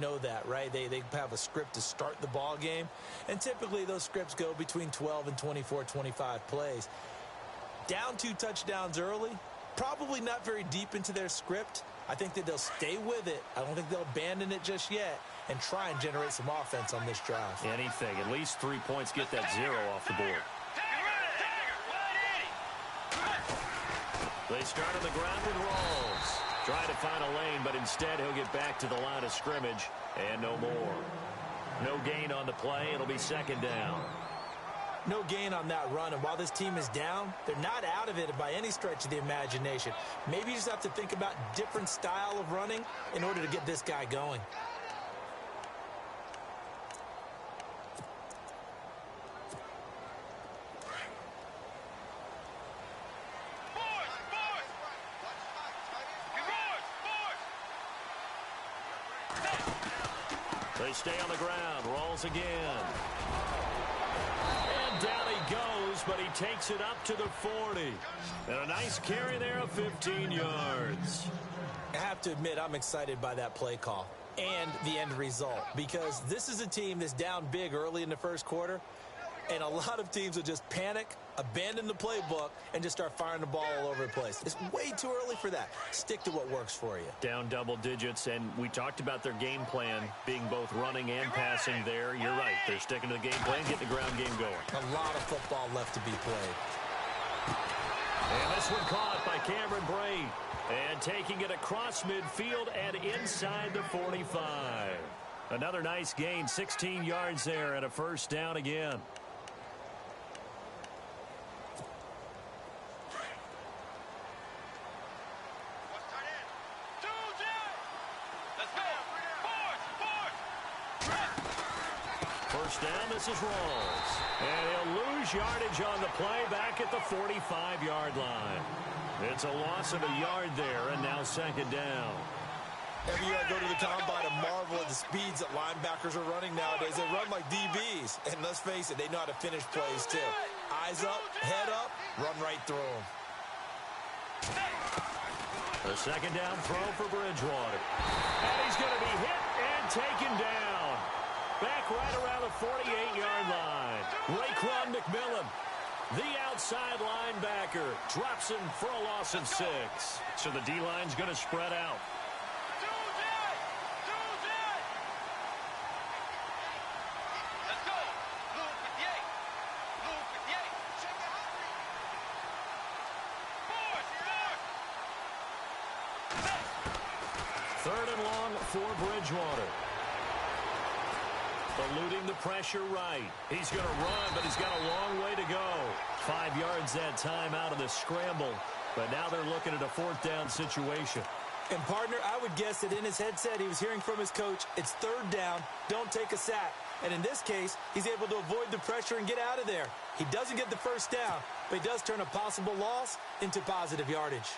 know that, right? They have a script to start the ball game, and typically those scripts go between 12 and 24, 25 plays. Down 2 touchdowns early, probably not very deep into their script. I think that they'll stay with it. I don't think they'll abandon it just yet and try and generate some offense on this drive. Anything. At least 3 points, get that 0 off the board. They start on the ground with Rawls. Trying to find a lane, but instead he'll get back to the line of scrimmage and no more. No gain on the play. It'll be second down. No gain on that run, and while this team is down, they're not out of it by any stretch of the imagination. Maybe you just have to think about different style of running in order to get this guy going. They stay on the ground. Rolls again. And down he goes, but he takes it up to the 40. And a nice carry there of 15 yards. I have to admit, I'm excited by that play call and the end result, because this is a team that's down big early in the first quarter, and a lot of teams will just panic, abandon the playbook, and just start firing the ball all over the place. It's way too early for that. Stick to what works for you. Down double digits, and we talked about their game plan being both running and passing there. You're right. They're sticking to the game plan, getting the ground game going. A lot of football left to be played. And this one caught by Cameron Brate. And taking it across midfield and inside the 45. Another nice gain, 16 yards there, and a first down again. First down, this is Rawls. And he'll lose yardage on the play back at the 45-yard line. It's a loss of a yard there, and now second down. Every year I go to the combine and marvel at the speeds that linebackers are running nowadays. They run like DBs. And let's face it, they know how to finish plays too. Eyes up, head up, run right through them. The second down throw for Bridgewater. And he's going to be hit and taken down. Back right around the 48-yard line. Raekwon McMillan, the outside linebacker, drops him for a loss of 6. So the D-line's going to spread out. Third and long for Bridgewater. Eluding the pressure right. He's going to run, but he's got a long way to go. 5 yards that time out of the scramble. But now they're looking at a fourth down situation. And, partner, I would guess that in his headset he was hearing from his coach, it's third down, don't take a sack. And in this case, he's able to avoid the pressure and get out of there. He doesn't get the first down, but he does turn a possible loss into positive yardage.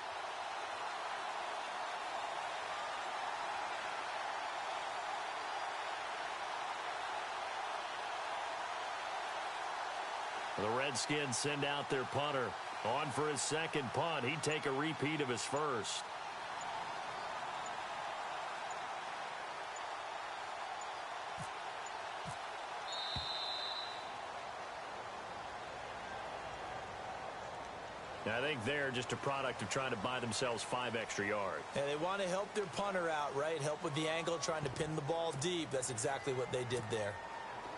The Redskins send out their punter. On for his second punt. He'd take a repeat of his first. I think they're just a product of trying to buy themselves 5 extra yards. Yeah, they want to help their punter out, right? Help with the angle, trying to pin the ball deep. That's exactly what they did there.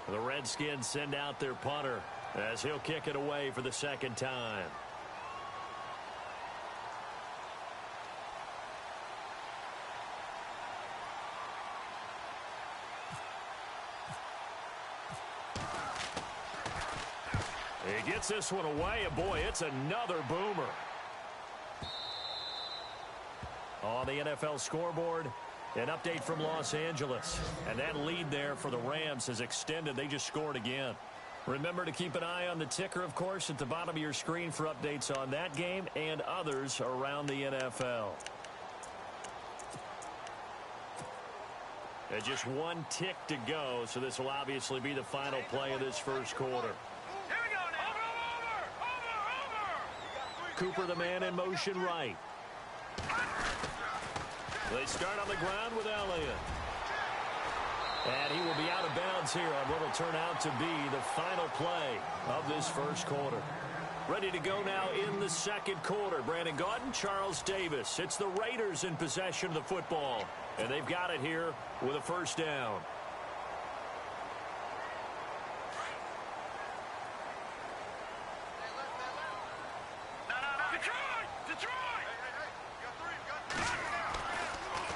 The Redskins send out their punter as he'll kick it away for the second time. He gets this one away, and boy, it's another boomer. On the NFL scoreboard, an update from Los Angeles. And that lead there for the Rams has extended. They just scored again. Remember to keep an eye on the ticker, of course, at the bottom of your screen for updates on that game and others around the NFL. And just one tick to go, so this will obviously be the final play of this first quarter. Cooper, the man in motion right. They start on the ground with Elliott. downs here on what will turn out to be the final play of this first quarter. Ready to go now in the second quarter. Brandon Gaudin, Charles Davis. It's the Raiders in possession of the football. And they've got it here with a first down.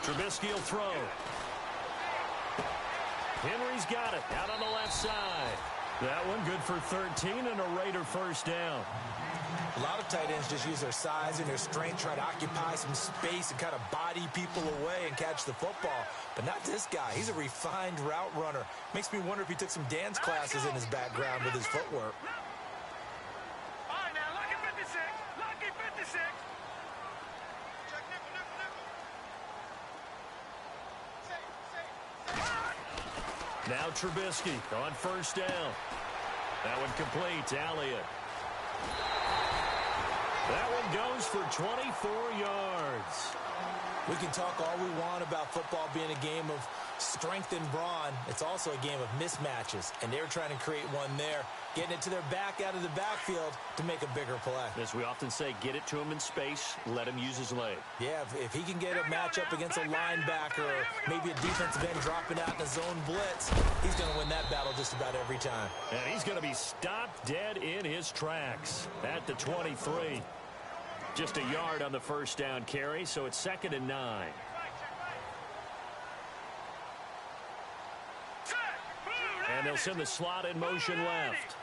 Trubisky will throw. Henry's got it out on the left side. That one good for 13 and a Raider first down. A lot of tight ends just use their size and their strength, try to occupy some space and kind of body people away and catch the football. But not this guy. He's a refined route runner. Makes me wonder if he took some dance classes in his background with his footwork. All right, now, lucky 56. Lucky 56. Check nickel, nickel, nickel. Now Trubisky on first down. That one complete to Elliott. That one goes for 24 yards. We can talk all we want about football being a game of strength and brawn. It's also a game of mismatches, and they're trying to create one there, getting it to their back out of the backfield to make a bigger play. As we often say, get it to him in space, let him use his leg. Yeah, if he can get a matchup against a linebacker or maybe a defensive end dropping out in a zone blitz, he's going to win that battle just about every time. And he's going to be stopped dead in his tracks at the 23. Just a yard on the first down carry, so it's 2nd and 9. And they'll send the slot in motion left.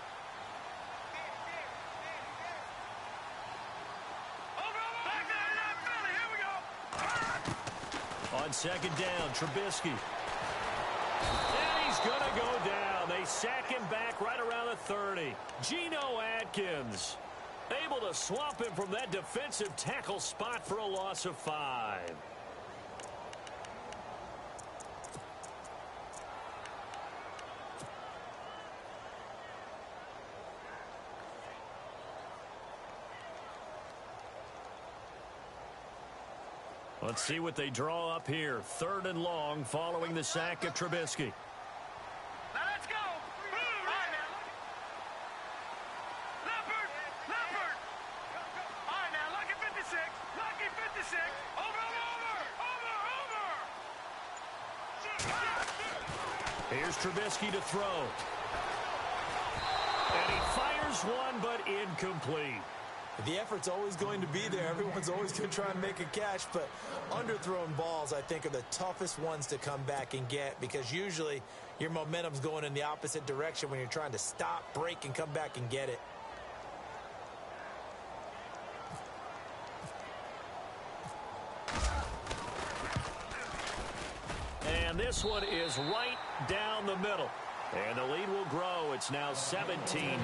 On 2nd down, Trubisky. And he's going to go down. They sack him back right around the 30. Geno Atkins able to swamp him from that defensive tackle spot for a loss of 5. Let's see what they draw up here. 3rd and long following the sack of Trubisky. Now let's go. Right now. Leopard. Leopard. All right now, lucky 56. Lucky 56. Over. Here's Trubisky to throw. And he fires one, but incomplete. The effort's always going to be there. Everyone's always going to try and make a catch, but underthrown balls, I think, are the toughest ones to come back and get because usually your momentum's going in the opposite direction when you're trying to stop, break, and come back and get it. And this one is right down the middle. And the lead will grow. It's now 17-0.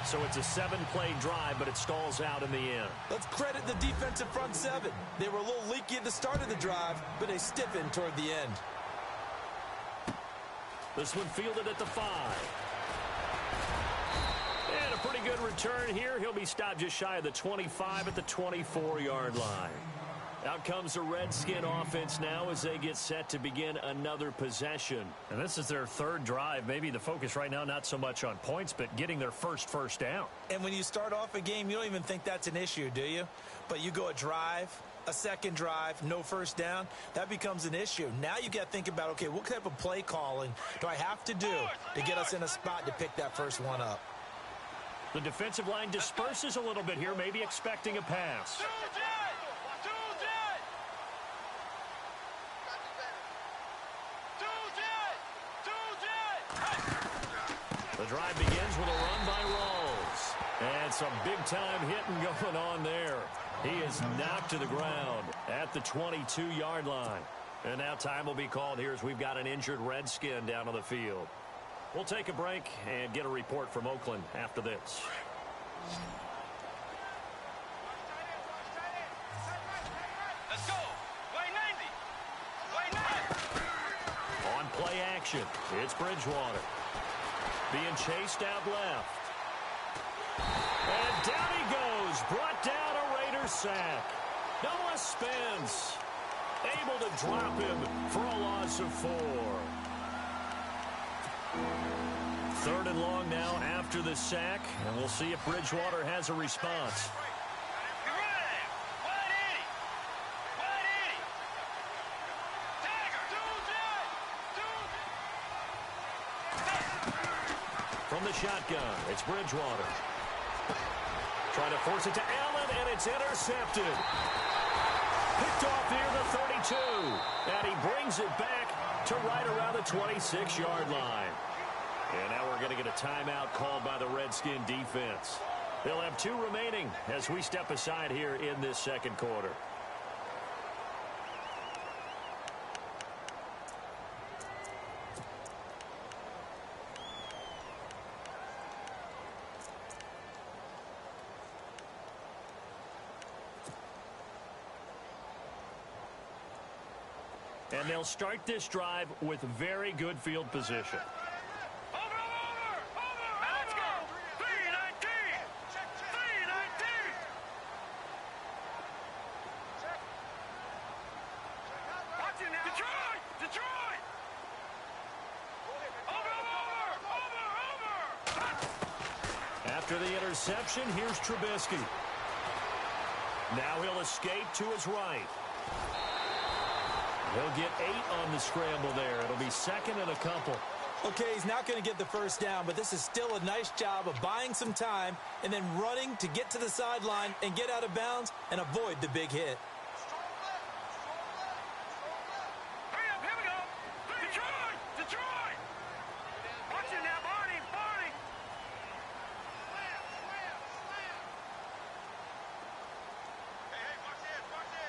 So it's a 7-play drive, but it stalls out in the end. Let's credit the defensive front 7. They were a little leaky at the start of the drive, but they stiffened toward the end. This one fielded at the 5. And a pretty good return here. He'll be stopped just shy of the 25 at the 24-yard line. Out comes the Redskin offense now as they get set to begin another possession. And this is their 3rd drive. Maybe the focus right now not so much on points, but getting their first down. And when you start off a game, you don't even think that's an issue, do you? But you go a drive, a 2nd drive, no first down, that becomes an issue. Now you got to think about, okay, what type of play calling do I have to do to get us in a spot to pick that first one up? The defensive line disperses a little bit here, maybe expecting a pass. The drive begins with a run by Rawls. And some big-time hitting going on there. He is knocked to the ground at the 22-yard line. And now time will be called here as we've got an injured Redskin down on the field. We'll take a break and get a report from Oakland after this. Let's go. Way 90. Way 90. On play action, it's Bridgewater. Being chased out left. And down he goes. Brought down a Raider sack. Noah Spence able to drop him for a loss of 4. 3rd and long now after the sack, and we'll see if Bridgewater has a response. From the shotgun, it's Bridgewater. Trying to force it to Allen, and it's intercepted. Picked off near the 32. And he brings it back to right around the 26-yard line. And now we're going to get a timeout called by the Redskin defense. They'll have 2 remaining as we step aside here in this second quarter. And they'll start this drive with very good field position. Let's go. 319. 319. Watch it now. Detroit. Over. After the interception, here's Trubisky. Now he'll escape to his right. He'll get 8 on the scramble there. It'll be 2nd and a couple. Okay, he's not going to get the first down, but this is still a nice job of buying some time and then running to get to the sideline and get out of bounds and avoid the big hit. Hurry up, here we go. Detroit. Watch it now, Barney. Hey, watch this.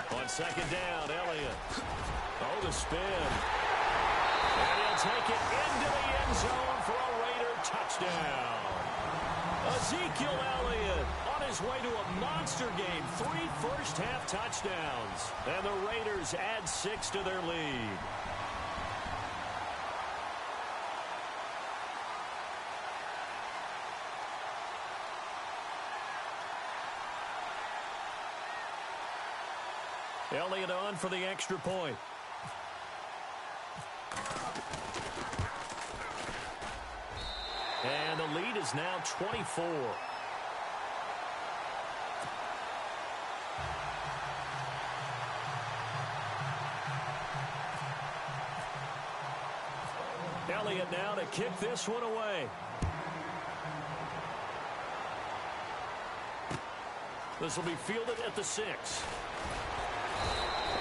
On 2nd down, Elliott. Oh, the spin. And he'll take it into the end zone for a Raider touchdown. Ezekiel Elliott on his way to a monster game. 3 first-half touchdowns. And the Raiders add 6 to their lead. Elliott on for the extra point. And the lead is now 24. Elliott now to kick this one away. This will be fielded at the 6.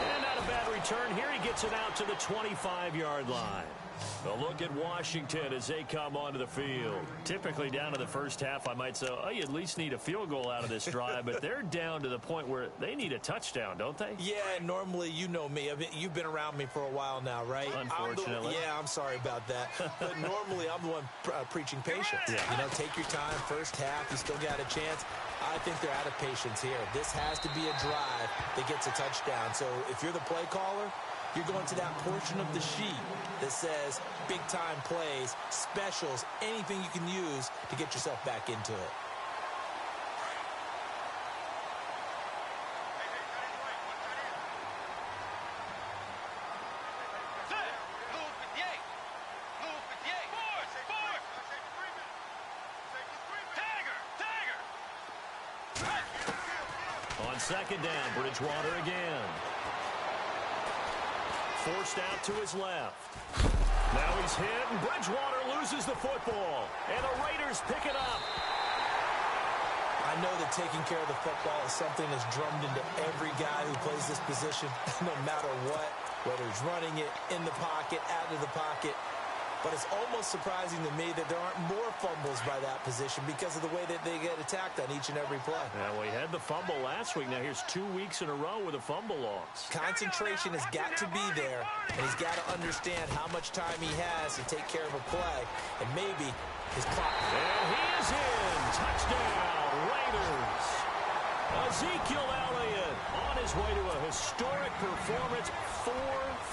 And not a bad return here. He gets it out to the 25-yard line. A look at Washington as they come onto the field. Typically down to the first half, I might say, oh, you at least need a field goal out of this drive, but they're down to the point where they need a touchdown, don't they? Yeah, normally, you know me. You've been around me for a while now, right? Unfortunately. I'm sorry about that. But normally, I'm the one preaching patience. Yeah. You know, take your time. First half, you still got a chance. I think they're out of patience here. This has to be a drive that gets a touchdown. So if you're the play caller, you're going to that portion of the sheet that says big-time plays, specials, anything you can use to get yourself back into it. On 2nd down, Bridgewater again. Forced out to his left. Now he's hit, and Bridgewater loses the football. And the Raiders pick it up. I know that taking care of the football is something that's drummed into every guy who plays this position, no matter what, whether he's running it, in the pocket, out of the pocket. But it's almost surprising to me that there aren't more fumbles by that position because of the way that they get attacked on each and every play. Yeah, we had the fumble last week. Now here's 2 weeks in a row with a fumble loss. Concentration has got to be there, and he's got to understand how much time he has to take care of a play, and maybe his clock. And he is in. Touchdown, Raiders. Ezekiel Elliott on his way to a historic performance. 4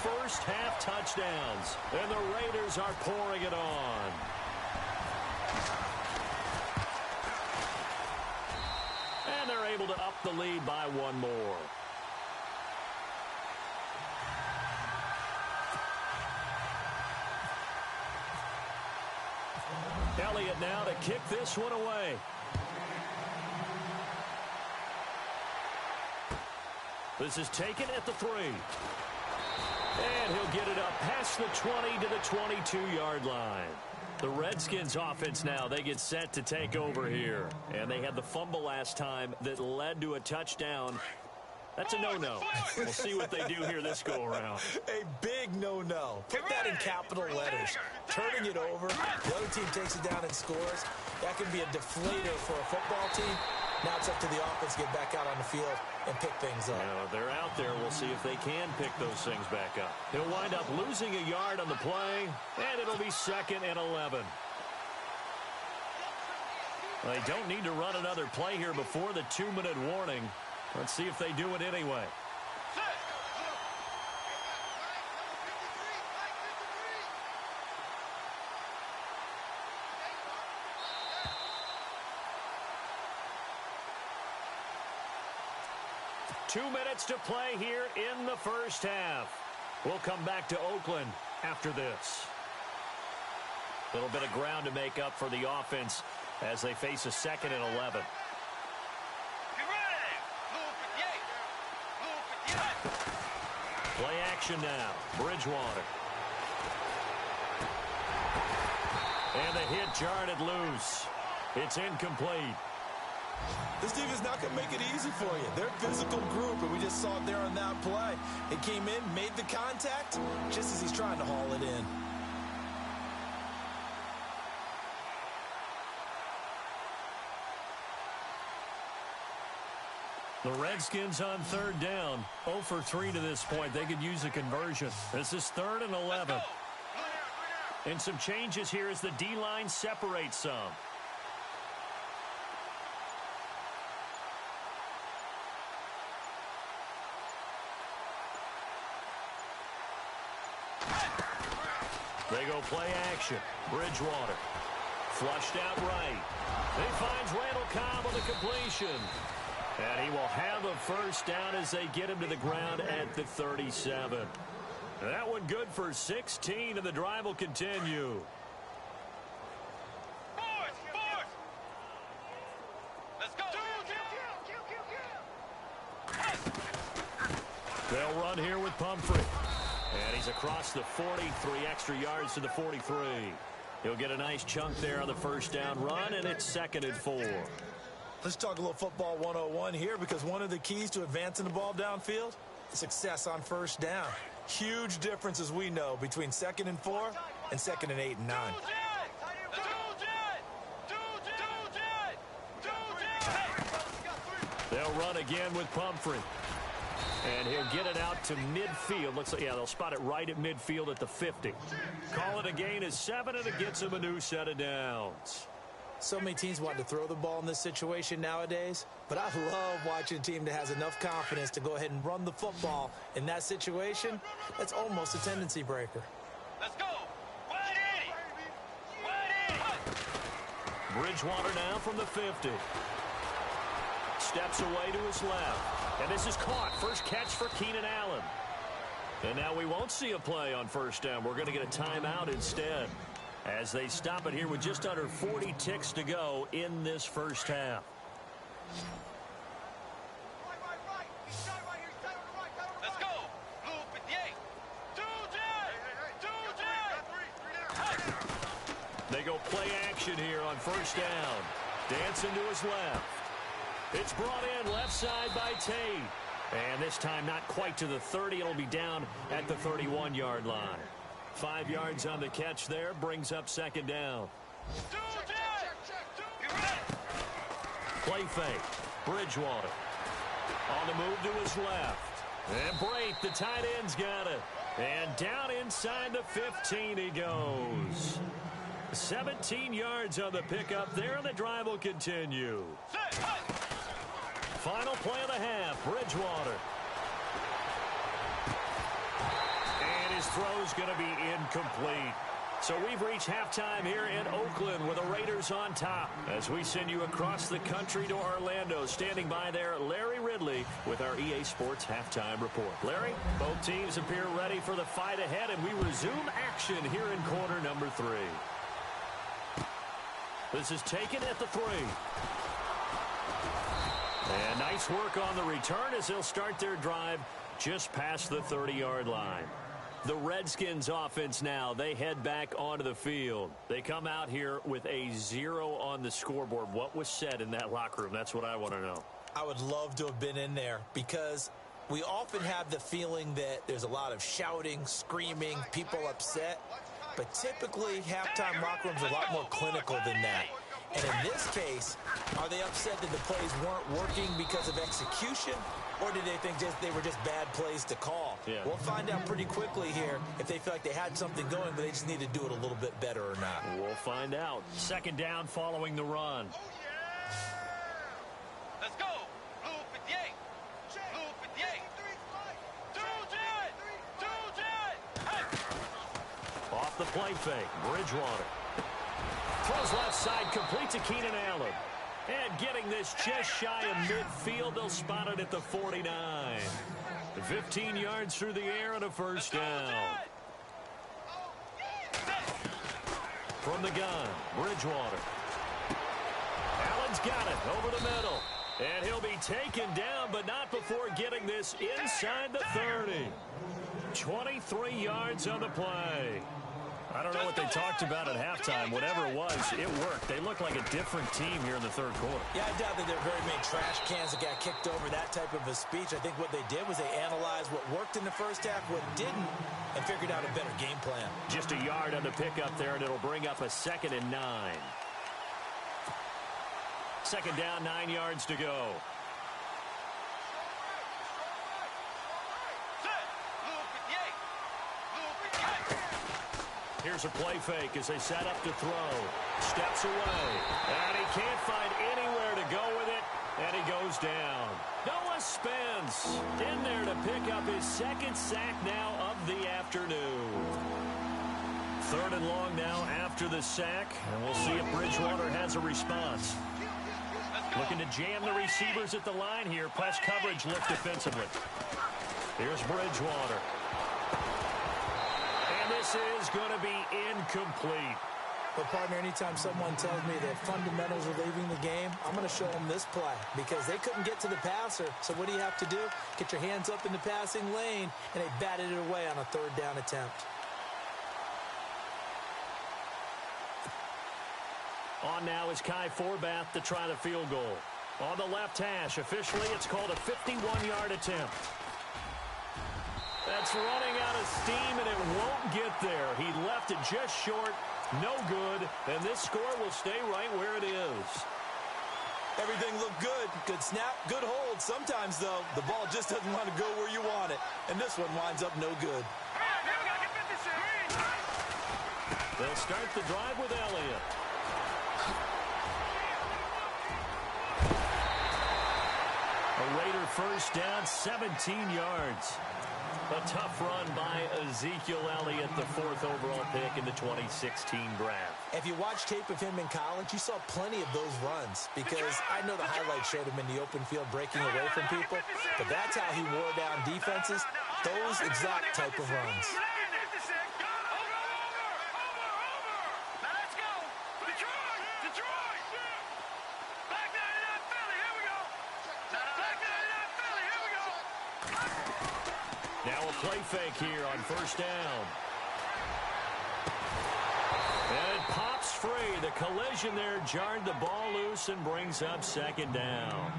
first-half touchdowns. And the Raiders are pouring it on. And they're able to up the lead by 1 more. Elliott now to kick this one away. This is taken at the 3. And he'll get it up past the 20 to the 22-yard line. The Redskins offense now, they get set to take over here. And they had the fumble last time that led to a touchdown. That's a no-no. We'll see what they do here this go-around. A big no-no. Put that in capital letters. Turning it over, the other team takes it down and scores. That can be a deflator for a football team. Now it's up to the offense to get back out on the field and pick things up. They're out there. We'll see if they can pick those things back up. He'll wind up losing a yard on the play, and it'll be 2nd and 11. Well, they don't need to run another play here before the 2-minute warning. Let's see if they do it anyway. 2 minutes to play here in the first half. We'll come back to Oakland after this. A little bit of ground to make up for the offense as they face a 2nd and 11. Play action now. Bridgewater. And the hit jarred loose. It's incomplete. This defense not going to make it easy for you. They're a physical group, and we just saw it there on that play. It came in, made the contact, just as he's trying to haul it in. The Redskins on 3rd down. 0 for 3 to this point. They could use a conversion. This is 3rd and 11. And some changes here as the D-line separates some. They go play action. Bridgewater. Flushed out right. He finds Randall Cobb on the completion. And he will have a first down as they get him to the ground at the 37. That one good for 16, and the drive will continue. Let's go. They'll run here with Pumphrey. And he's across the 40, 3 extra yards to the 43. He'll get a nice chunk there on the first down run, and it's 2nd and 4. Let's talk a little football 101 here, because one of the keys to advancing the ball downfield is success on first down. Huge difference, as we know, between 2nd and 4 and 2nd and 8 and 9. They'll run again with Pumphrey. And he'll get it out to midfield. Looks like, yeah, they'll spot it right at midfield at the 50. Call it a gain of 7, and it gets him a new set of downs. So many teams want to throw the ball in this situation nowadays, but I love watching a team that has enough confidence to go ahead and run the football in that situation. That's almost a tendency breaker. Let's go. 180. Bridgewater now from the 50. Steps away to his left. And this is caught. First catch for Keenan Allen. And now we won't see a play on first down. We're going to get a timeout instead, as they stop it here with just under 40 ticks to go in this first half. Let's go. Blue 58. They go play action here on first down. Dancing to his left. It's brought in left side by Tate. And this time not quite to the 30. It'll be down at the 31-yard line. 5 yards on the catch there. Brings up 2nd down. Play fake. Bridgewater. On the move to his left. And Brate, the tight end's got it. And down inside the 15 he goes. 17 yards on the pickup there, and the drive will continue. Final play of the half, Bridgewater. And his throw's going to be incomplete. So we've reached halftime here in Oakland with the Raiders on top. As we send you across the country to Orlando, standing by there, Larry Ridley with our EA Sports Halftime Report. Larry, both teams appear ready for the fight ahead, and we resume action here in quarter number 3. This is taken at the 3. And nice work on the return as they'll start their drive just past the 30-yard line. The Redskins offense now, they head back onto the field. They come out here with a 0 on the scoreboard. What was said in that locker room? That's what I want to know. I would love to have been in there because we often have the feeling that there's a lot of shouting, screaming, people upset. But typically, halftime locker rooms are a lot more clinical than that. And in this case, are they upset that the plays weren't working because of execution? Or did they think they were just bad plays to call? Yeah. We'll find out pretty quickly here if they feel like they had something going, but they just need to do it a little bit better or not. We'll find out. Second down following the run. Oh, yeah! Let's go! Blue 58! Blue 58! Hey! Off the play fake, Bridgewater. Throws left side, complete to Keenan Allen. And getting this just shy of midfield, they'll spot it at the 49. 15 yards through the air and a first down. From the gun, Bridgewater. Allen's got it over the middle. And he'll be taken down, but not before getting this inside the 30. 23 yards on the play. I don't know what they talked about at halftime. Whatever it was, it worked. They look like a different team here in the third quarter. Yeah, I doubt that there are very many trash cans that got kicked over, that type of a speech. I think what they did was they analyzed what worked in the first half, what didn't, and figured out a better game plan. Just a yard on the pickup there, and it'll bring up a 2nd and 9. Second down, 9 yards to go. Here's a play fake as they set up to throw. Steps away. And he can't find anywhere to go with it. And he goes down. Noah Spence in there to pick up his 2nd sack now of the afternoon. 3rd and long now after the sack. And we'll see if Bridgewater has a response. Looking to jam the receivers at the line here. Press coverage look defensively. Here's Bridgewater. This is going to be incomplete. But, partner, anytime someone tells me that fundamentals are leaving the game, I'm going to show them this play because they couldn't get to the passer. So what do you have to do? Get your hands up in the passing lane, and they batted it away on a 3rd down attempt. On now is Kai Forbath to try the field goal. On the left hash, officially it's called a 51-yard attempt. That's running out of steam, and it won't get there. He left it just short, no good, and this score will stay right where it is. Everything looked good. Good snap, good hold. Sometimes, though, the ball just doesn't want to go where you want it, and this one winds up no good. They'll start the drive with Elliott. A Raider first down, 17 yards. A tough run by Ezekiel Elliott, the 4th overall pick in the 2016 draft. If you watch tape of him in college, you saw plenty of those runs because I know the highlights showed him in the open field breaking away from people, but that's how he wore down defenses, those exact type of runs. Play fake here on first down. And it pops free. The collision there jarred the ball loose and brings up 2nd down.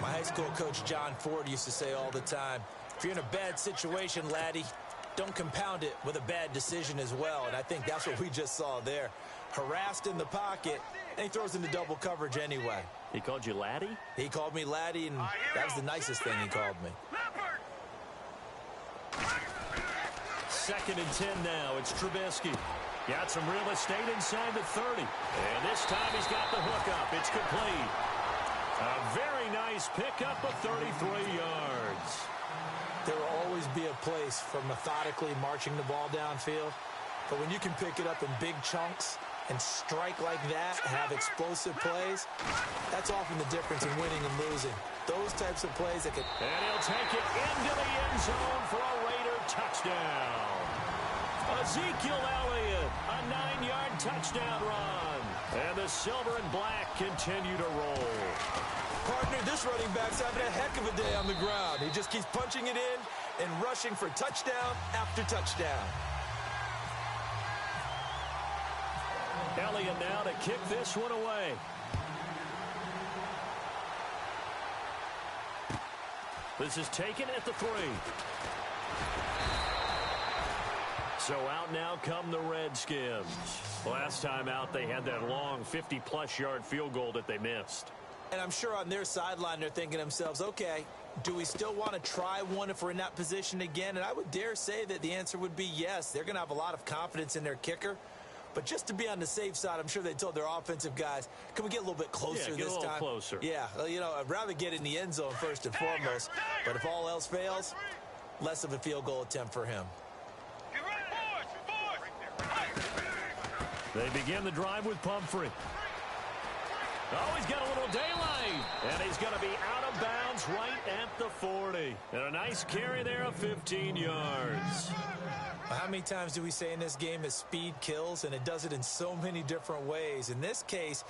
My high school coach John Ford used to say all the time, if you're in a bad situation, laddie, don't compound it with a bad decision as well. And I think that's what we just saw there. Harassed in the pocket, and he throws into double coverage anyway. He called you laddie? He called me laddie, and that was the nicest thing he called me. 2nd and 10 now. It's Trubisky. Got some real estate inside the 30. And this time he's got the hook up. It's complete. A very nice pickup of 33 yards. There will always be a place for methodically marching the ball downfield. But when you can pick it up in big chunks and strike like that, have explosive plays, that's often the difference in winning and losing. Those types of plays that could... And he'll take it into the end zone for a Raider touchdown. A Ezekiel Elliott, a 9-yard touchdown run. And the silver and black continue to roll. Partner, this running back's having a heck of a day on the ground. He just keeps punching it in and rushing for touchdown after touchdown. Elliott now to kick this one away. This is taken at the 3. So out now come the Redskins. Last time out, they had that long 50-plus yard field goal that they missed. And I'm sure on their sideline, they're thinking to themselves, okay, do we still want to try one if we're in that position again? And I would dare say that the answer would be yes. They're going to have a lot of confidence in their kicker. But just to be on the safe side, I'm sure they told their offensive guys, can we get a little bit closer this time? Closer. Yeah, you know, I'd rather get in the end zone first and foremost. But if all else fails, less of a field goal attempt for him. They begin the drive with Pumphrey. Oh, he's got a little daylight. And he's going to be out of bounds right at the 40. And a nice carry there of 15 yards. How many times do we say in this game that speed kills, and it does it in so many different ways? In this case,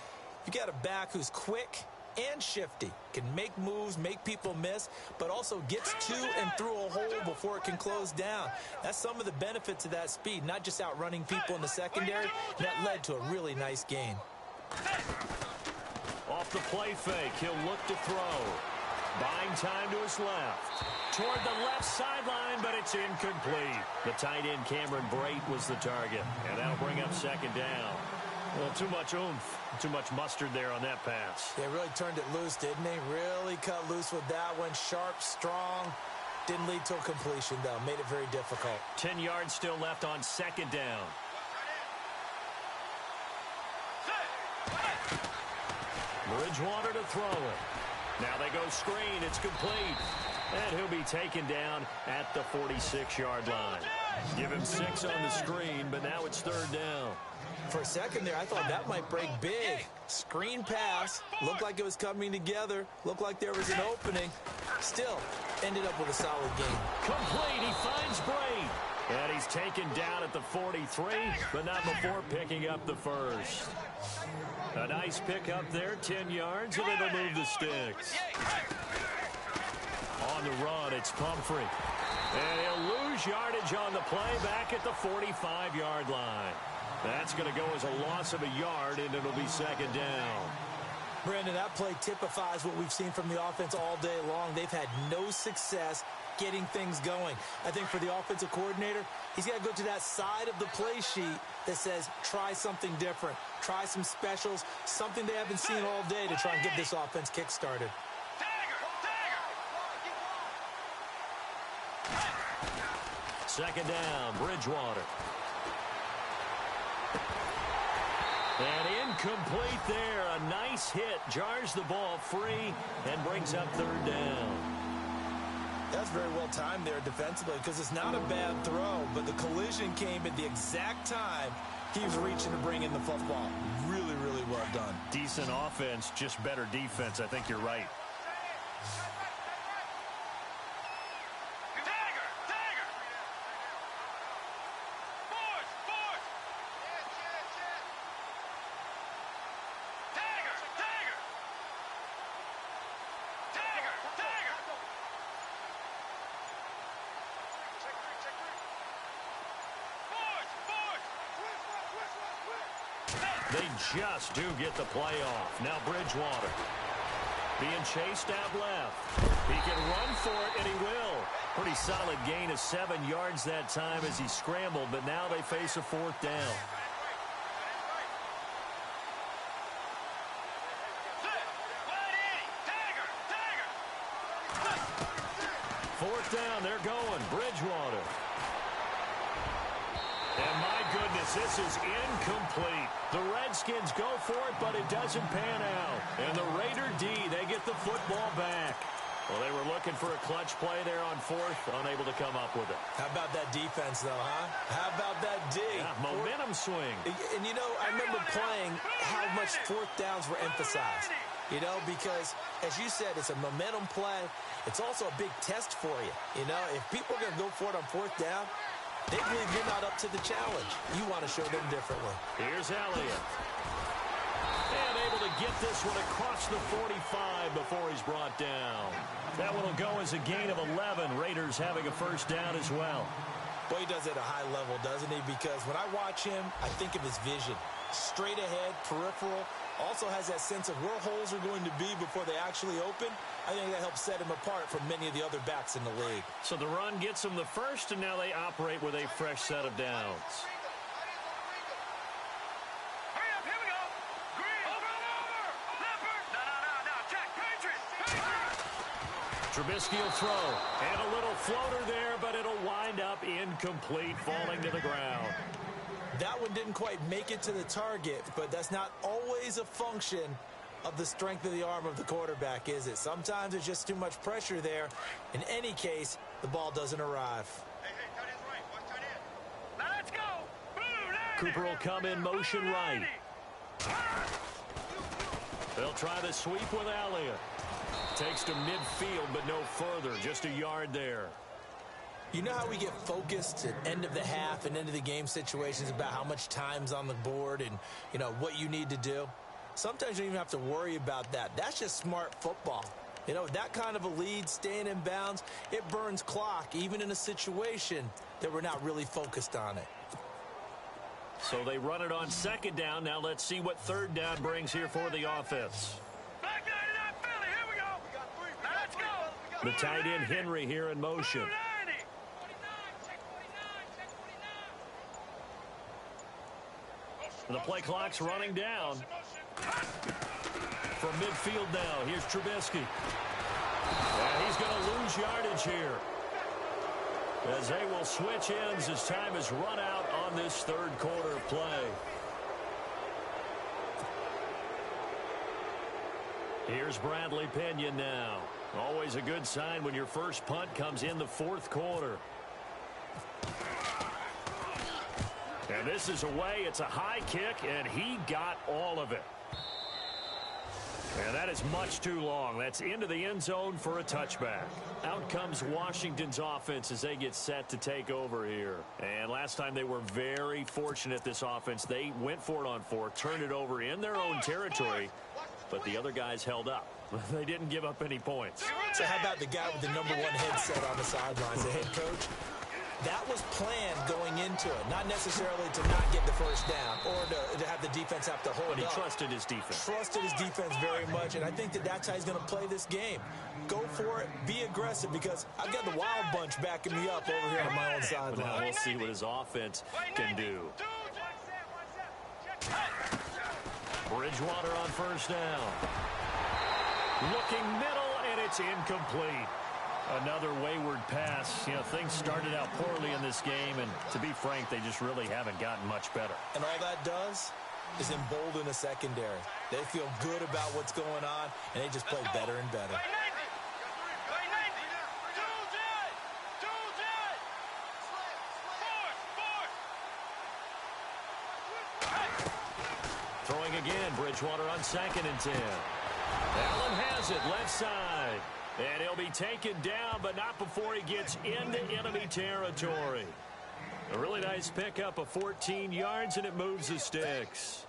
you got a back who's quick and shifty, can make moves, make people miss, but also gets to and through a hole before it can close down. That's some of the benefits of that speed, not just outrunning people in the secondary. That led to a really nice gain. Off the play fake, he'll look to throw. Buying time to his left. Toward the left sideline, but it's incomplete. The tight end, Cameron Brate, was the target. And that'll bring up second down. Well, too much oomph, too much mustard there on that pass. They really turned it loose, didn't they? Really cut loose with that one. Sharp, strong. Didn't lead to a completion, though. Made it very difficult. 10 yards still left on second down. Bridgewater to throw it. Now they go screen. It's complete. And he'll be taken down at the 46-yard line. Give him 6 on the screen, but now it's third down. For a second there, I thought that might break big. Screen pass. Looked like it was coming together. Looked like there was an opening. Still, ended up with a solid game. Complete. He finds Brate. And he's taken down at the 43, but not before picking up the first. A nice pickup there, 10 yards, and it'll move the sticks. On the run, it's Pumphrey. And he'll lose yardage on the play back at the 45-yard line. That's going to go as a loss of a yard, and it'll be second down. Brandon, that play typifies what we've seen from the offense all day long. They've had no success getting things going. I think for the offensive coordinator, he's got to go to that side of the play sheet that says, try something different. Try some specials, something they haven't seen all day to try and get this offense kick-started. Second down, Bridgewater. And incomplete there. A nice hit. Jars the ball free and brings up third down. That's very well timed there defensively because it's not a bad throw, but the collision came at the exact time he was reaching to bring in the football. Really, really well done. Decent offense, just better defense. I think you're right. They just do get the play off. Now Bridgewater being chased out left. He can run for it, and he will. Pretty solid gain of 7 yards that time as he scrambled, but now they face a fourth down. Fourth down, they're going. Bridgewater. And my goodness, this is incomplete. The Redskins go for it, but it doesn't pan out. And the Raider D, they get the football back. Well, they were looking for a clutch play there on fourth, unable to come up with it. How about that defense, though, huh? How about that D? Yeah, momentum swing. And, you know, I remember playing how much fourth downs were emphasized. You know, because, as you said, it's a momentum play. It's also a big test for you. You know, if people are going to go for it on fourth down, They believe you're not up to the challenge. You want to show them differently. Here's Elliott. And able to get this one across the 45 before he's brought down. That one will go as a gain of 11. Raiders having a first down as well. Boy, he does it at a high level, doesn't he? Because when I watch him, I think of his vision. Straight ahead, peripheral. Also has that sense of where holes are going to be before they actually open. I think that helps set him apart from many of the other backs in the league. So the run gets them the first, and now they operate with a fresh set of downs. Hurry up, here we go. Green. Over. Leopard. No. Check. Patriots. Trubisky will throw. And a little floater there, but it'll wind up incomplete, falling to the ground. That one didn't quite make it to the target, but that's not always a function of the strength of the arm of the quarterback, is it? Sometimes there's just too much pressure there. In any case, the ball doesn't arrive. Hey, tight end's right. Watch tight end. Now let's go. Blue, Cooper will come in motion right. They'll try the sweep with Elliott. Takes to midfield, but no further. Just a yard there. You know how we get focused at end of the half and end of the game situations about how much time's on the board and, you know, what you need to do? Sometimes you don't even have to worry about that. That's just smart football. You know, that kind of a lead, staying in bounds, it burns clock, even in a situation that we're not really focused on it. So they run it on second down. Now let's see what third down brings here for the offense. Back 99 Philly. Here we go. Now let's go. The tight end Henry here in motion. The play clock's running down. From midfield now, here's Trubisky. And he's going to lose yardage here, as they will switch ends as time is run out on this third quarter of play. Here's Bradley Pinion now. Always a good sign when your first punt comes in the fourth quarter. And this is away. It's a high kick, and he got all of it. And that is much too long. That's into the end zone for a touchback. Out comes Washington's offense as they get set to take over here. And last time they were very fortunate, this offense. They went for it on fourth, turned it over in their own territory, but the other guys held up. They didn't give up any points. So how about the guy with the #1 headset on the sidelines, the head coach? That was planned going into it, not necessarily to not get the first down or to have the defense have to hold up. But he trusted his defense. Trusted his defense very much, and I think that's how he's going to play this game. Go for it, be aggressive, because I've got the Wild Bunch backing me up over here on my own sideline. Now we'll see what his offense can do. Bridgewater on first down. Looking middle, and it's incomplete. Another wayward pass. You know, things started out poorly in this game, and to be frank, they just really haven't gotten much better. And all that does is embolden a secondary. They feel good about what's going on, and they just play better and better. Throwing again, Bridgewater on 2nd and 10. Allen has it, left side. And he'll be taken down, but not before he gets into enemy territory. A really nice pickup of 14 yards, and it moves the sticks.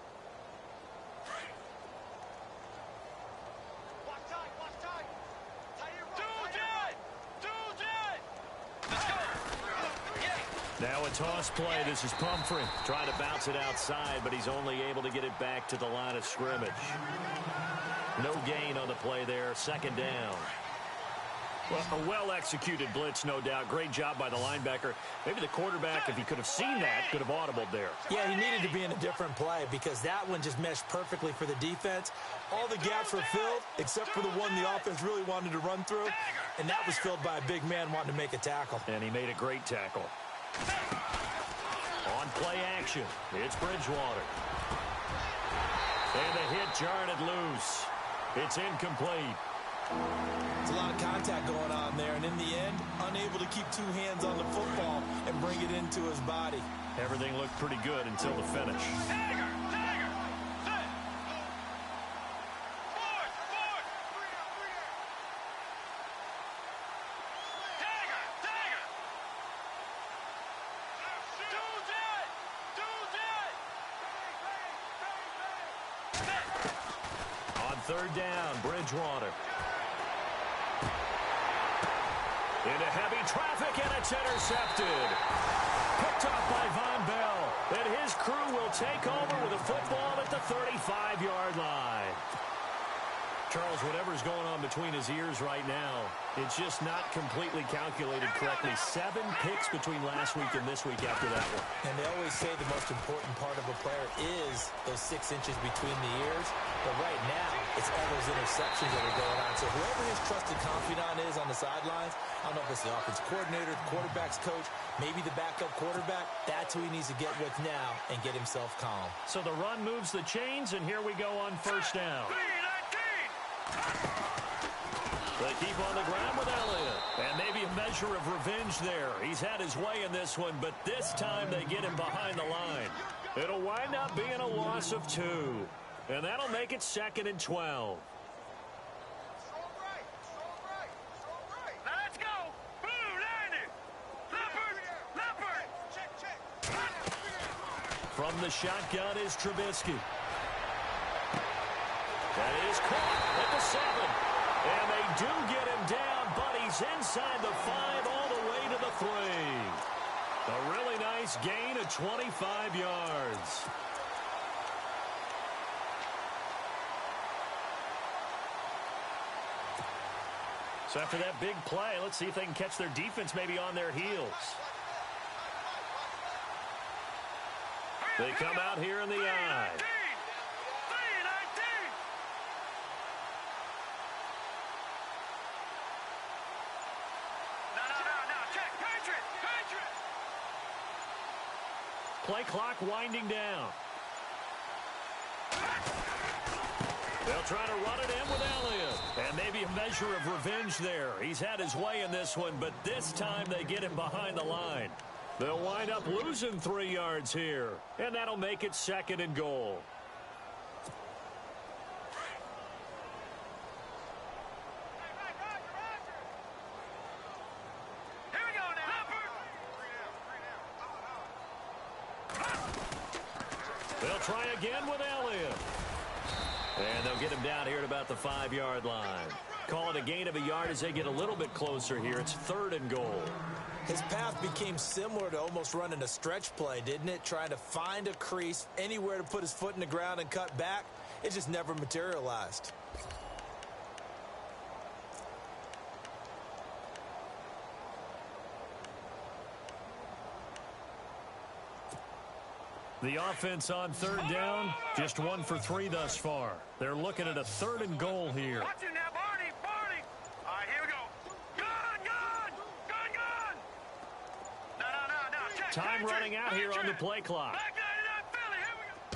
Now a toss play. This is Pumphrey trying to bounce it outside, but he's only able to get it back to the line of scrimmage. No gain on the play there. 2nd down. Well, a well-executed blitz, no doubt. Great job by the linebacker. Maybe the quarterback, if he could have seen that, could have audibled there. Yeah, he needed to be in a different play because that one just meshed perfectly for the defense. All the gaps were filled except for the one the offense really wanted to run through, and that was filled by a big man wanting to make a tackle. And he made a great tackle. On play action, it's Bridgewater. And the hit jarred it loose. It's incomplete. It's a lot of contact going on there, and in the end, unable to keep two hands on the football and bring it into his body. Everything looked pretty good until the finish. third down, Bridgewater. Into heavy traffic, and it's intercepted. Picked off by Von Bell. And his crew will take over with a football at the 35-yard line. Charles, whatever's going on between his ears right now, it's just not completely calculated correctly. 7 picks between last week and this week after that one. And they always say the most important part of a player is those 6 inches between the ears. But right now, it's all those interceptions that are going on. So whoever his trusted confidant is on the sidelines, I don't know if it's the offense coordinator, the quarterback's coach, maybe the backup quarterback, that's who he needs to get with now and get himself calm. So the run moves the chains, and here we go on first down. They keep on the ground with Elliott. And maybe a measure of revenge there. He's had his way in this one, but this time they get him behind the line. It'll wind up being a loss of 2. And that'll make it 2nd and 12. Let's go. Blue, landed. Leopard. Check. From the shotgun is Trubisky. That is caught at the 7. And they do get him down, but he's inside the 5 all the way to the 3. A really nice gain of 25 yards. So after that big play, let's see if they can catch their defense maybe on their heels. They come out here in the eye. Play clock winding down. They'll try to run it in with Elliott. And maybe a measure of revenge there. He's had his way in this one, but this time they get him behind the line. They'll wind up losing 3 yards here. And that'll make it 2nd and goal. They'll try again with Elliott. And they'll get him down here at about the 5-yard line. Call it a gain of a yard as they get a little bit closer here. It's 3rd and goal. His path became similar to almost running a stretch play, didn't it? Trying to find a crease, anywhere to put his foot in the ground and cut back. It just never materialized. The offense on 3rd down, just 1 for 3 thus far. They're looking at a 3rd and goal here. Watch it now, Barney. All right, here we go. Gun. No. Check. Time running out here on the play clock.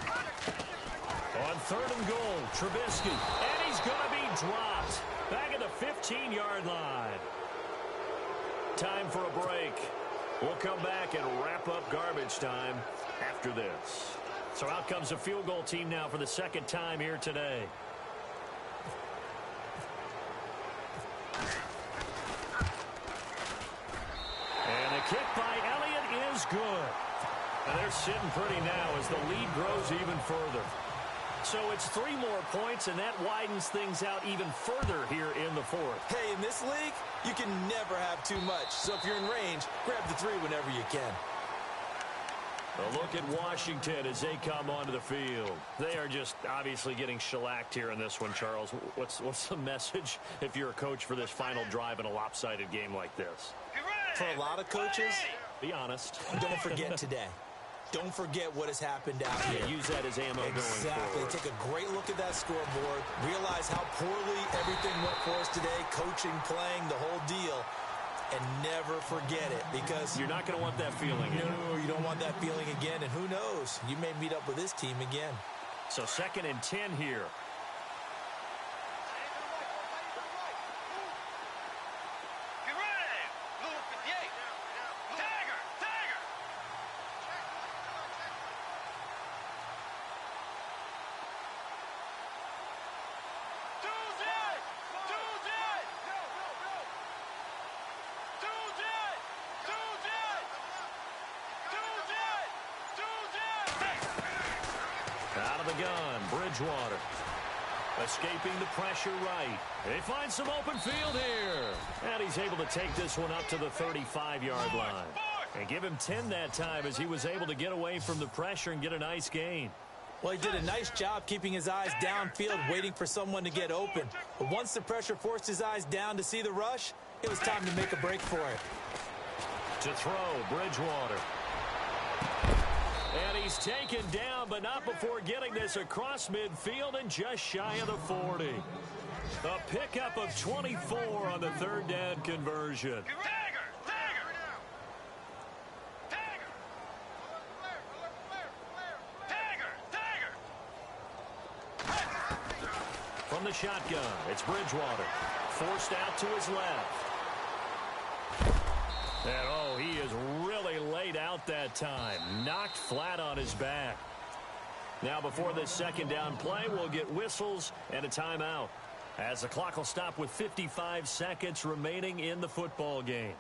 On 3rd and goal, Trubisky. And he's going to be dropped. Back at the 15-yard line. Time for a break. We'll come back and wrap up garbage time after this. So out comes the field goal team now for the 2nd time here today. And the kick by Elliott is good. And they're sitting pretty now as the lead grows even further. So it's 3 more points, and that widens things out even further here in the 4th. Hey, in this league, you can never have too much. So if you're in range, grab the 3 whenever you can. A look at Washington as they come onto the field. They are just obviously getting shellacked here in this one, Charles. What's the message if you're a coach for this final drive in a lopsided game like this? For a lot of coaches, be honest. Don't forget today. Don't forget what has happened out here. Use that as ammo going forward. Take a great look at that scoreboard. Realize how poorly everything went for us today. Coaching, playing, the whole deal. And never forget it, because you're not going to want that feeling. No, you don't want that feeling again. And who knows? You may meet up with this team again. So 2nd and 10 here. Out of the gun, Bridgewater. Escaping the pressure right. They find some open field here. And he's able to take this one up to the 35-yard line. And give him 10 that time as he was able to get away from the pressure and get a nice gain. Well, he did a nice job keeping his eyes downfield, waiting for someone to get open. But once the pressure forced his eyes down to see the rush, it was time to make a break for it. To throw, Bridgewater. And he's taken down, but not before getting this across midfield and just shy of the 40. A pickup of 24 on the third down conversion. From the shotgun, it's Bridgewater. Forced out to his left. And, oh, he is really laid out that time. Knocked flat on his back. Now, before this second down play, we'll get whistles and a timeout, as the clock will stop with 55 seconds remaining in the football game.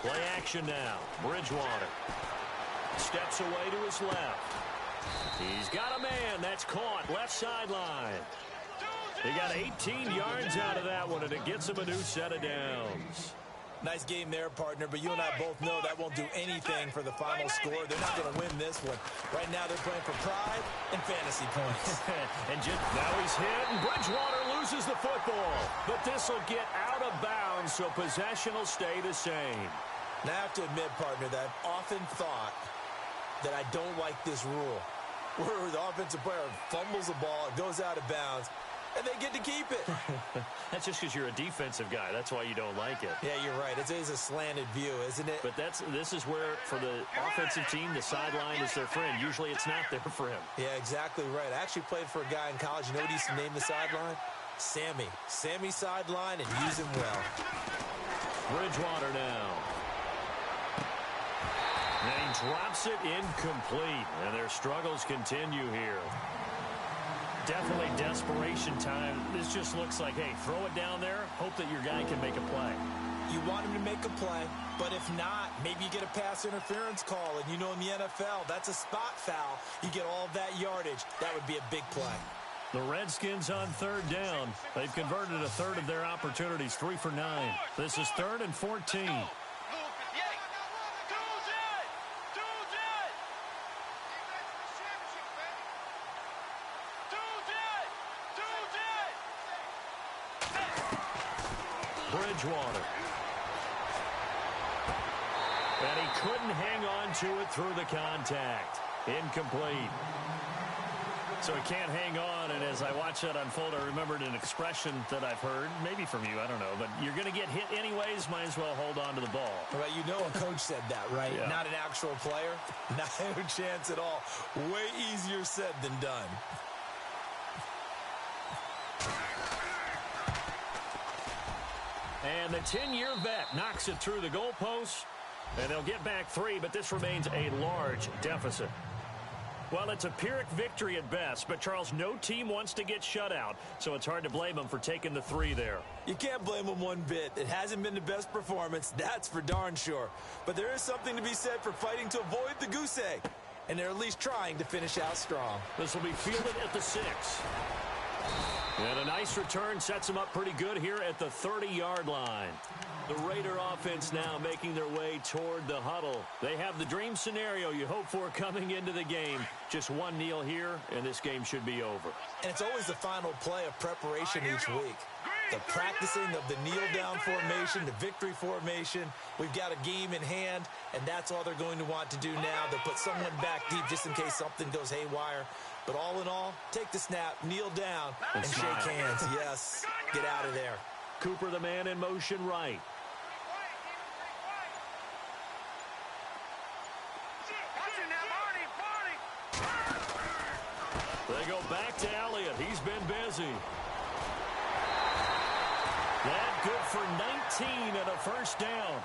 Play action now. Bridgewater steps away to his left. He's got a man. That's caught. Left sideline. He got 18 yards out of that one, and it gets him a new set of downs. Nice game there, partner, but you and I both know that won't do anything for the final score. They're not going to win this one. Right now they're playing for pride and fantasy points. And now he's hit, and Bridgewater loses the football. But this will get out of bounds, so possession will stay the same. Now, I have to admit, partner, that I've often thought that I don't like this rule, where the offensive player fumbles the ball, it goes out of bounds, and they get to keep it. That's just because you're a defensive guy. That's why you don't like it. Yeah, you're right. It is a slanted view, isn't it? But this is where, for the offensive team, the sideline is their friend. Usually it's not there for him. Yeah, exactly right. I actually played for a guy in college. You know what he used to name the sideline? Sammy. Sammy sideline, and use him well. Bridgewater now. And he drops it incomplete, and their struggles continue here. Definitely desperation time. This just looks like, hey, throw it down there, hope that your guy can make a play. You want him to make a play, but if not, maybe you get a pass interference call, and you know in the NFL, that's a spot foul. You get all of that yardage. That would be a big play. The Redskins on third down. They've converted a third of their opportunities, 3 for 9. This is 3rd and 14. Bridgewater. And he couldn't hang on to it through the contact. Incomplete. So he can't hang on, and as I watch that unfold, I remembered an expression that I've heard, maybe from you, I don't know, but you're going to get hit anyways, might as well hold on to the ball. Right, you know a coach said that, right? Yeah. Not an actual player. No chance at all. Way easier said than done. And the 10-year vet knocks it through the goalpost, and they'll get back 3, but this remains a large deficit. Well, it's a Pyrrhic victory at best, but, Charles, no team wants to get shut out, so it's hard to blame them for taking the 3 there. You can't blame them one bit. It hasn't been the best performance, that's for darn sure. But there is something to be said for fighting to avoid the goose egg, and they're at least trying to finish out strong. This will be fielded at the 6. And a nice return sets them up pretty good here at the 30-yard line. The Raider offense now making their way toward the huddle. They have the dream scenario you hope for coming into the game. Just one kneel here, and this game should be over. And it's always the final play of preparation each week. The practicing of the kneel-down formation, the victory formation. We've got a game in hand, and that's all they're going to want to do now. They'll put someone back deep just in case something goes haywire. But all in all, take the snap, kneel down, and shake hands. Yes, get out of there. Cooper, the man in motion right. They go back to Elliott. He's been busy. That good for 19 and a first down.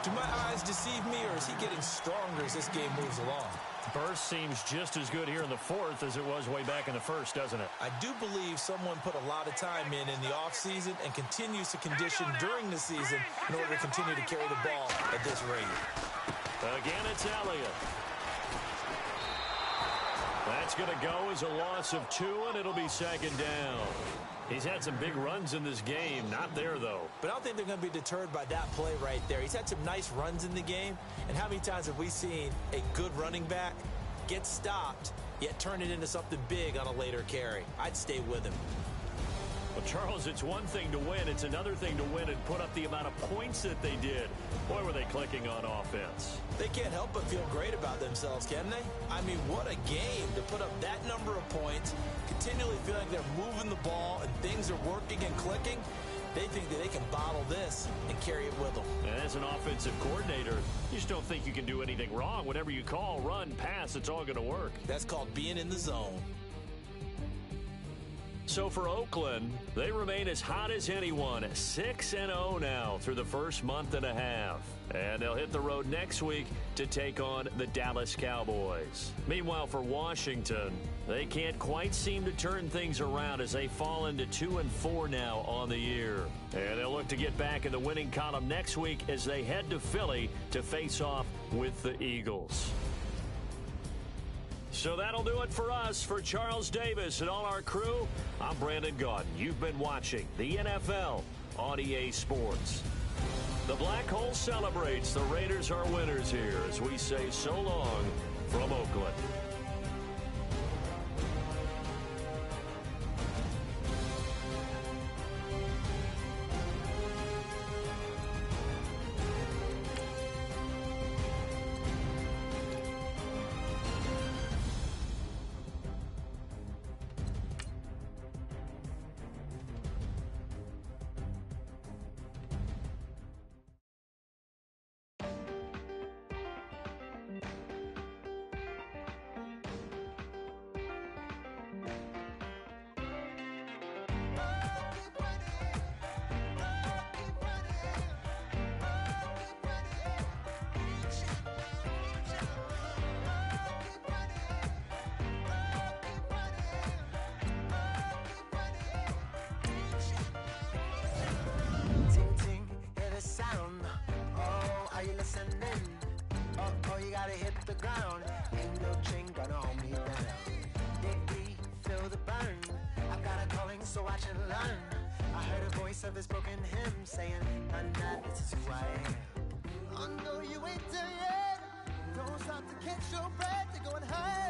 Do my eyes deceive me, or is he getting stronger as this game moves along? Burst seems just as good here in the fourth as it was way back in the first, doesn't it? I do believe someone put a lot of time in the offseason and continues to condition during the season in order to continue to carry the ball at this rate. Again, it's Elliott. That's going to go as a loss of 2, and it'll be second down. He's had some big runs in this game. Not there, though. But I don't think they're going to be deterred by that play right there. He's had some nice runs in the game. And how many times have we seen a good running back get stopped, yet turn it into something big on a later carry? I'd stay with him. Well, Charles, it's one thing to win. It's another thing to win and put up the amount of points that they did. Boy, were they clicking on offense. They can't help but feel great about themselves, can they? I mean, what a game to put up that number of points, continually feeling they're moving the ball and things are working and clicking. They think that they can bottle this and carry it with them. And as an offensive coordinator, you just don't think you can do anything wrong. Whatever you call, run, pass, it's all going to work. That's called being in the zone. So for Oakland, they remain as hot as anyone, 6-0 now through the first month and a half. And they'll hit the road next week to take on the Dallas Cowboys. Meanwhile, for Washington, they can't quite seem to turn things around as they fall into 2-4 now on the year. And they'll look to get back in the winning column next week as they head to Philly to face off with the Eagles. So that'll do it for us. For Charles Davis and all our crew, I'm Brandon Gaudin. You've been watching the NFL on EA Sports. The Black Hole celebrates. The Raiders are winners here as we say so long from Oakland. Of his broken hymn saying, this is who I am. I know you ain't there yet. Don't stop to catch your breath. You're going high.